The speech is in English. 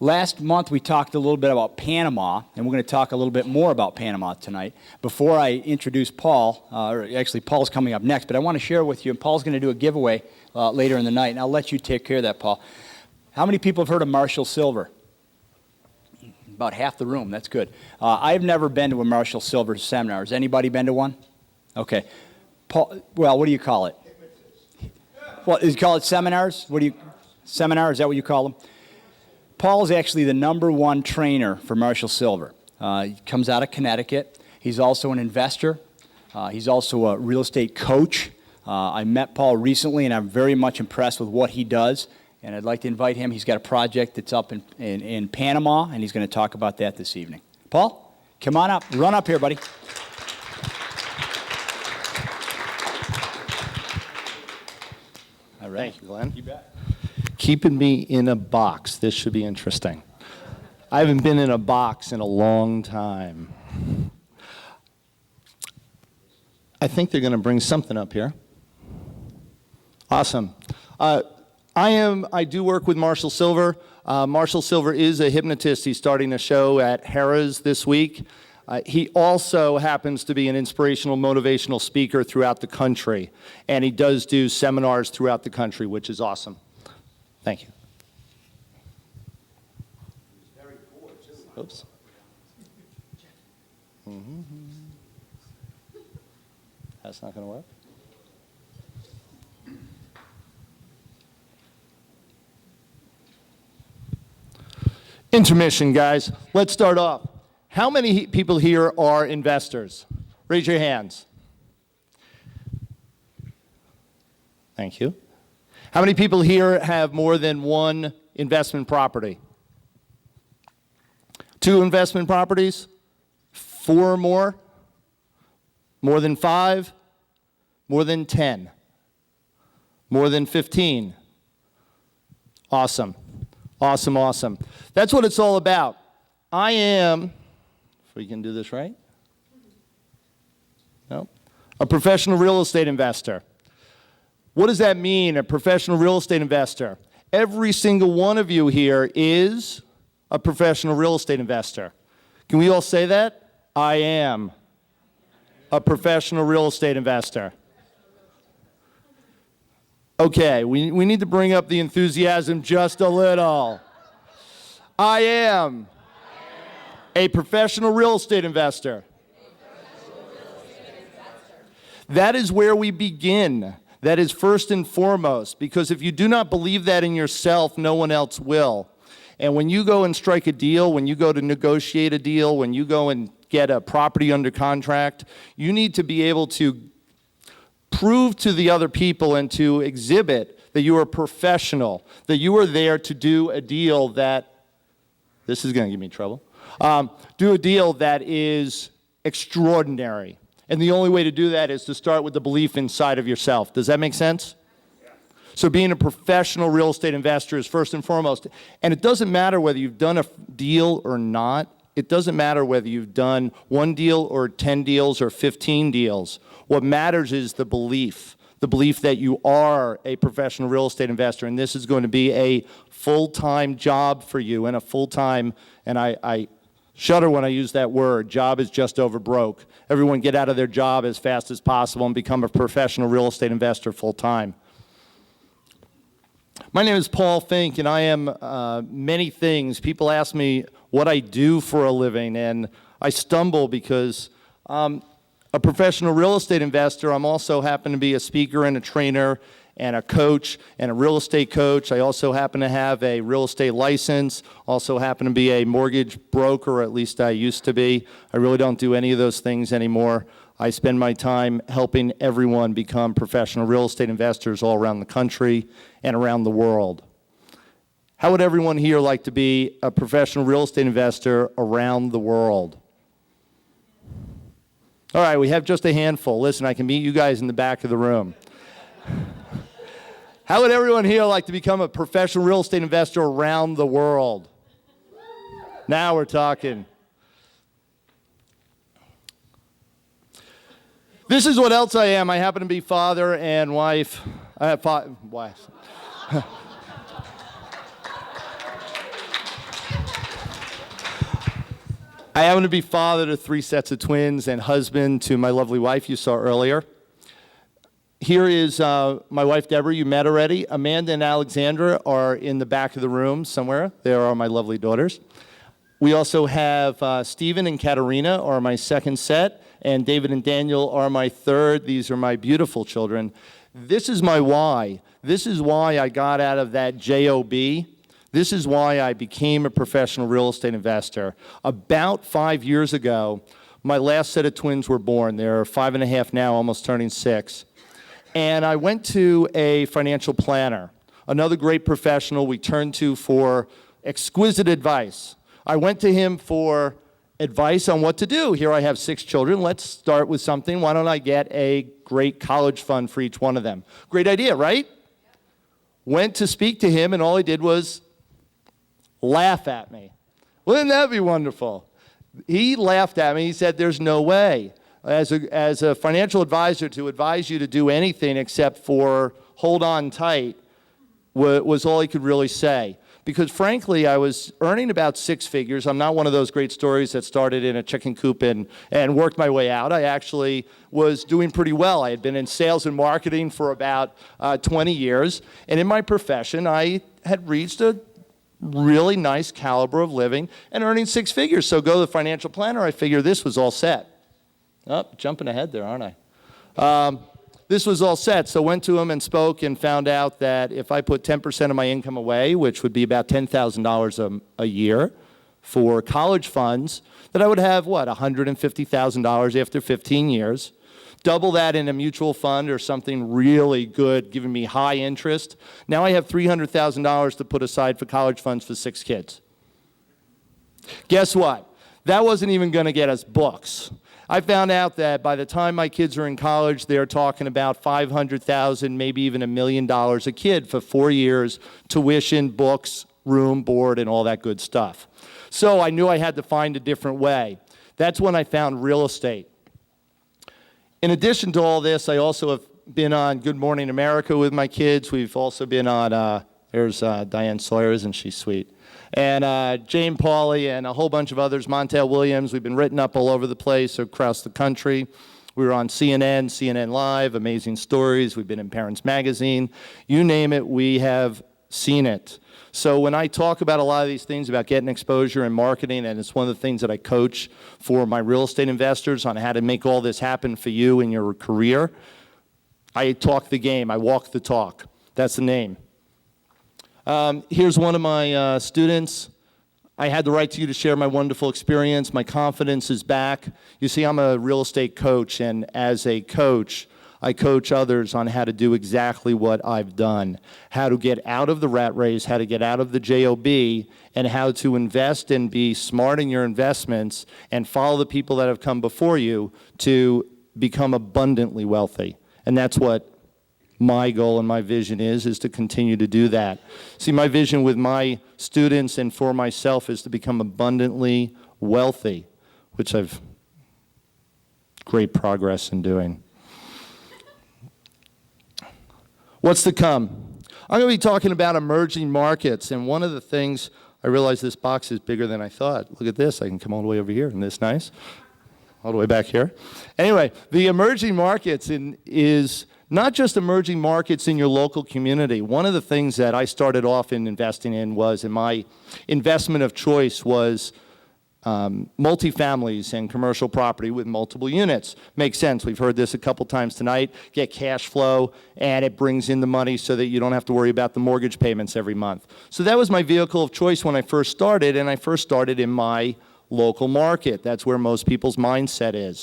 Last month we talked a little bit about Panama, and we're going to talk a little bit more about Panama tonight. Before I introduce Paul, or actually Paul's coming up next, but I want to share with you, and Paul's going to do a giveaway later in the night, and I'll let you take care of that, Paul. How many people have heard of Marshall Silver? About half the room. That's good. I've never been to a Marshall Silver seminar. Has anybody been to one? Okay. Paul, well, what do you call it? Well, you call it seminars? Seminar, is that what you call them? Paul is actually the #1 trainer for Marshall Silver. He comes out of Connecticut. He's also an investor. He's also a real estate coach. I met Paul recently, and I'm very much impressed with what he does. And I'd like to invite him. He's got a project that's up in Panama, and he's going to talk about that this evening. Paul, come on up. Run up here, buddy. All right. Thank you, Glenn. You bet. Keeping me in a box. This should be interesting. I haven't been in a box in a long time. I think they're going to bring something up here. Awesome. I do work with Marshall Silver. Marshall Silver is a hypnotist. He's starting a show at Harrah's this week. He also happens to be an inspirational, motivational speaker throughout the country, and he does do seminars throughout the country, which is awesome. Thank you. Oops. That's not going to work. Intermission, guys. Let's start off. How many people here are investors? Raise your hands. Thank you. How many people here have more than one investment property? 2 investment properties? 4 or more? More than 5? More than 10? More than 15? Awesome. Awesome, awesome. That's what it's all about. I am, if we can do this right? No? A professional real estate investor. What does that mean, a professional real estate investor? Every single one of you here is a professional real estate investor. Can we all say that? I am a professional real estate investor. Okay, we need to bring up the enthusiasm just a little. I am a professional real estate investor. That is where we begin. That is first and foremost, because if you do not believe that in yourself, no one else will. And when you go and strike a deal, when you go to negotiate a deal, when you go and get a property under contract, you need to be able to prove to the other people and to exhibit that you are a professional, that you are there to do a deal that, this is going to give me trouble, do a deal that is extraordinary. And the only way to do that is to start with the belief inside of yourself. Does that make sense? Yeah. So being a professional real estate investor is first and foremost. And it doesn't matter whether you've done a deal or not. It doesn't matter whether you've done 1 deal or 10 deals or 15 deals. What matters is the belief that you are a professional real estate investor, and this is going to be a full-time job for you, and a full-time, and I shudder when I use that word, job is just over broke. Everyone get out of their job as fast as possible and become a professional real estate investor full-time. My name is Paul Fink, and I am many things. People ask me what I do for a living, and I stumble because a professional real estate investor. I'm also happen to be a speaker and a trainer and a coach and a real estate coach. I also happen to have a real estate license, also happen to be a mortgage broker, or at least I used to be. I really don't do any of those things anymore. I spend my time helping everyone become professional real estate investors all around the country and around the world. How would everyone here like to be a professional real estate investor around the world? All right, we have just a handful. Listen, I can meet you guys in the back of the room. How would everyone here like to become a professional real estate investor around the world? Now we're talking. This is what else I am. I happen to be father and wife. I have wife. I happen to be father to 3 sets of twins and husband to my lovely wife you saw earlier. Here is my wife, Deborah, you met already. Amanda and Alexandra are in the back of the room somewhere. They are my lovely daughters. We also have Stephen and Katerina are my second set, and David and Daniel are my third. These are my beautiful children. This is my why. This is why I got out of that job. This is why I became a professional real estate investor. About 5 years ago, my last set of twins were born. They're 5.5 now, almost turning 6. And I went to a financial planner, another great professional we turned to for exquisite advice. I went to him for advice on what to do. Here I have 6 children. Let's start with something. Why don't I get a great college fund for each one of them? Great idea, right? Went to speak to him, and all he did was laugh at me. Wouldn't that be wonderful? He laughed at me. He said, there's no way. As a financial advisor, to advise you to do anything except for hold on tight was all he could really say. Because frankly, I was earning about 6 figures. I'm not one of those great stories that started in a chicken coop and worked my way out. I actually was doing pretty well. I had been in sales and marketing for about 20 years. And in my profession, I had reached a really nice caliber of living and earning 6 figures. So go to the financial planner, I figured this was all set. Oh, jumping ahead there, aren't I? This was all set, so went to him and spoke and found out that if I put 10% of my income away, which would be about $10,000 a year for college funds, that I would have, what, $150,000 after 15 years. Double that in a mutual fund or something really good, giving me high interest. Now I have $300,000 to put aside for college funds for 6 kids. Guess what? That wasn't even going to get us books. I found out that by the time my kids are in college, they're talking about $500,000, maybe even $1 million a kid for 4 years, tuition, books, room, board, and all that good stuff. So I knew I had to find a different way. That's when I found real estate. In addition to all this, I also have been on Good Morning America with my kids. We've also been on, there's Diane Sawyer, isn't she sweet? And Jane Pauley and a whole bunch of others, Montel Williams. We've been written up all over the place, across the country. We were on CNN, CNN Live, Amazing Stories. We've been in Parents Magazine. You name it, we have seen it. So when I talk about a lot of these things about getting exposure and marketing, and it's one of the things that I coach for my real estate investors on how to make all this happen for you in your career, I talk the game. I walk the talk. That's the name. Here's one of my students. I had to write to you to share my wonderful experience. My confidence is back. You see, I'm a real estate coach, and as a coach, I coach others on how to do exactly what I've done, how to get out of the rat race, how to get out of the job, and how to invest and be smart in your investments and follow the people that have come before you to become abundantly wealthy. And that's what my goal and my vision is to continue to do that. See, my vision with my students and for myself is to become abundantly wealthy, which I've great progress in doing. What's to come? I'm going to be talking about emerging markets, and one of the things, I realize this box is bigger than I thought. Look at this. I can come all the way over here. Isn't this nice? All the way back here. Anyway, the emerging markets is not just emerging markets in your local community. One of the things that I started off in investing in was, in my investment of choice was multifamilies and commercial property with multiple units. Makes sense. We've heard this a couple times tonight. Get cash flow, and it brings in the money so that you don't have to worry about the mortgage payments every month. So that was my vehicle of choice when I first started, and I first started in my local market. That's where most people's mindset is.